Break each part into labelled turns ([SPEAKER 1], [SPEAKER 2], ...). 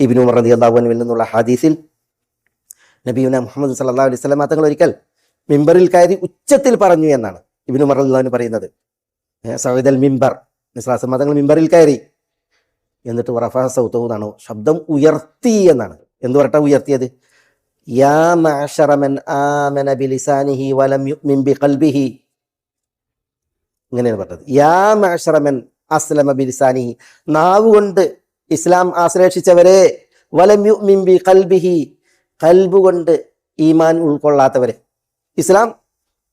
[SPEAKER 1] ഇബ്നു ഉമർ റളിയല്ലാഹു അൻഹുവിൽ നിന്നുള്ള ഹദീസിൽ നബിയുന മുഹമ്മദ് സല്ലല്ലാഹു അലൈഹി വസല്ലം തങ്ങൾ ഒരിക്കൽ മിമ്പറിൽ കയറി ഉച്ചത്തിൽ പറഞ്ഞു എന്നാണ് ഇബ്നു ഉമർ റളിയല്ലാഹു അൻഹു പറയുന്നത്. സഅദൽ മിമ്പർ, നിസ്ലാസം തങ്ങൾ മിമ്പറിൽ കയറി, എന്നിട്ട് റഫഅ സൗതഹു എന്നാണ്, ശബ്ദം ഉയർത്തി എന്നാണ്. എന്ത് പറഞ്ഞാ ഉയർത്തിയത്? യാ മഅശറ മൻ ആമന ബിലിസാനിഹി വലം യുഅ്മിൻ ബിഖൽബിഹി, ഇങ്ങനെയാണ് പറഞ്ഞത്. യാ മഅശറ മൻ അസ്ലമ ബിലിസാനിഹി, നാവ് കൊണ്ട് ഇസ്ലാം ആശ്ലേഷിച്ചവരെ, വലം യുഅ്മിൻ ബിഖൽബിഹി, ഖൽബ് കൊണ്ട് ഈമാൻ ഉൾക്കൊള്ളാത്തവരെ. ഇസ്ലാം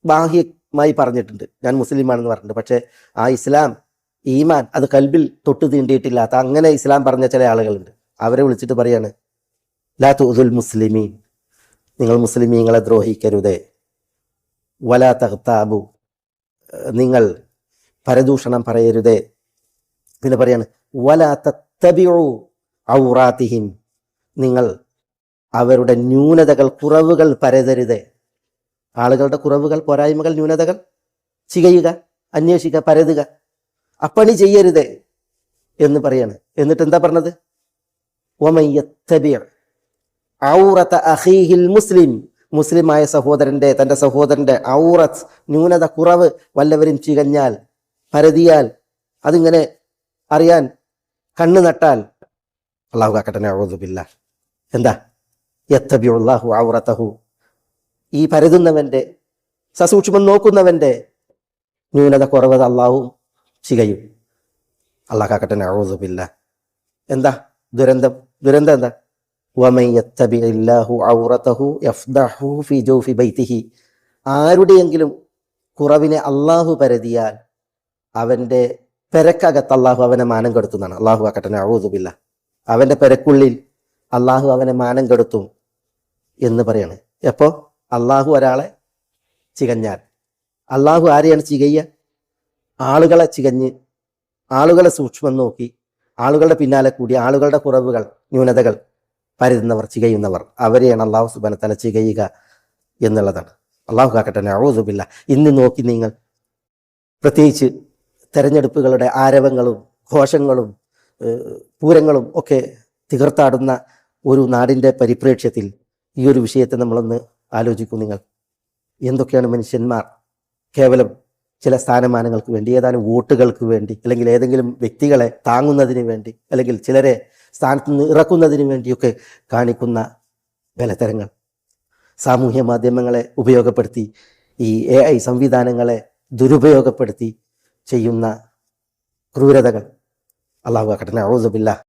[SPEAKER 1] ബാഹ്യമായി പറഞ്ഞിട്ടുണ്ട്, ഞാൻ മുസ്ലിമാണെന്ന് പറഞ്ഞിട്ടുണ്ട്, പക്ഷെ ആ ഇസ്ലാം ഈമാൻ അത് കൽബിൽ തൊട്ട് തീണ്ടിയിട്ടില്ലാത്ത അങ്ങനെ ഇസ്ലാം പറഞ്ഞ ചില ആളുകളുണ്ട്. അവരെ വിളിച്ചിട്ട് പറയാണ്, ലാ തുഉദുൽ മുസ്ലിമീൻ, നിങ്ങൾ മുസ്ലിമീങ്ങളെ ദ്രോഹിക്കരുതേ, വലാ തഗ്താബു, നിങ്ങൾ പരദൂഷണം പറയരുതേ. പിന്നെ പറയാണ്, വലാ തത്തബിഉ ഔറാത്തിഹിം, നിങ്ങൾ അവരുടെ ന്യൂനതകൾ, കുറവുകൾ പരതരുതേ. ആളുകളുടെ കുറവുകൾ, പോരായ്മകൾ, ന്യൂനതകൾ ചികയുക, അന്വേഷിക്കുക, പരതുക, അപ്പണി ചെയ്യരുതേ എന്ന് പറയാണ്. എന്നിട്ട് എന്താ പറഞ്ഞത്? വമൻ യത്തബിഉ ഔറത അഖീഹിൽ മുസ്ലിം, മുസ്ലിമായ സഹോദരന്റെ, തൻ്റെ സഹോദരന്റെ ഔറത്ത്, ന്യൂനത, കുറവ് വല്ലവരും ചികഞ്ഞാൽ, പരതിയാൽ, അതിങ്ങനെ അറിയാൻ കണ്ണു നട്ടാൽ, അല്ലാഹു കാക്കട്ടെ, നഊദു ബില്ലാഹ്. എന്താ? യത്തബിഉല്ലാഹു ഔറതഹു, ഈ പരതുന്നവന്റെ, സസൂക്ഷ്മം നോക്കുന്നവന്റെ ന്യൂനത, കുറവ് അല്ലാഹു ചികയും. അല്ലാഹു കാക്കട്ടെ, നഊദു ബില്ലാഹ്. എന്താ ദുരന്തം? ദുരന്തം എന്താ? വമൻ യത്തബിഇല്ലാഹു ഔറതഹു യഫ്ദഹു ഫീ ജൗഫി ബൈതിഹി, ആരുടെയെങ്കിലും കുറവിനെ അല്ലാഹു പരതിയാൽ അവന്റെ പെരക്കകത്ത് അല്ലാഹു അവനെ മാനം കെടുത്തുന്നതാണ്. അല്ലാഹു ആക്കട്ടെ, നഊദു ബില്ലാഹ്. അവന്റെ പെരക്കുള്ളിൽ അല്ലാഹു അവനെ മാനം കെടുത്തും എന്ന് പറയാണ്. എപ്പോ? അല്ലാഹു ഒരാളെ ചികഞ്ഞാൽ. അല്ലാഹു ആരെയാണ് ചികയ്യ? ആളുകളെ ചികഞ്ഞ്, ആളുകളെ സൂക്ഷ്മം നോക്കി, ആളുകളുടെ പിന്നാലെ കൂടി, ആളുകളുടെ കുറവുകൾ, ന്യൂനതകൾ പരതുന്നവർ, ചികയുന്നവർ, അവരെയാണ് അല്ലാഹു സുബ്ഹാനഹു വ തആല ചികയുക എന്നുള്ളതാണ്. അല്ലാഹു കാക്കട്ടെ, നഊദു ബില്ലാഹ്. ഇന്ന് നോക്കി നിങ്ങൾ, പ്രത്യേകിച്ച് തെരഞ്ഞെടുപ്പുകളുടെ ആരവങ്ങളും ഘോഷങ്ങളും പൂരങ്ങളും ഒക്കെ തികർത്താടുന്ന ഒരു നാടിൻ്റെ പരിപ്രേക്ഷ്യത്തിൽ ഈ ഒരു വിഷയത്തെ നമ്മളൊന്ന് ആലോചിക്കും. നിങ്ങൾ എന്തൊക്കെയാണ് മനുഷ്യന്മാർ കേവലം ചില സ്ഥാനമാനങ്ങൾക്ക് വേണ്ടി, ഏതാനും വോട്ടുകൾക്ക് വേണ്ടി, അല്ലെങ്കിൽ ഏതെങ്കിലും വ്യക്തികളെ താങ്ങുന്നതിന് വേണ്ടി, അല്ലെങ്കിൽ ചിലരെ സ്ഥാനത്ത് നിന്ന് ഇറക്കുന്നതിന് വേണ്ടിയൊക്കെ കാണിക്കുന്ന ബലത്തരങ്ങൾ, സാമൂഹ്യ മാധ്യമങ്ങളെ ഉപയോഗപ്പെടുത്തി, ഈ AI സംവിധാനങ്ങളെ ദുരുപയോഗപ്പെടുത്തി ചെയ്യുന്ന ക്രൂരതകൾ, അല്ലാഹു ആക്കട്ടെ, നഊദു ബില്ലാഹ്.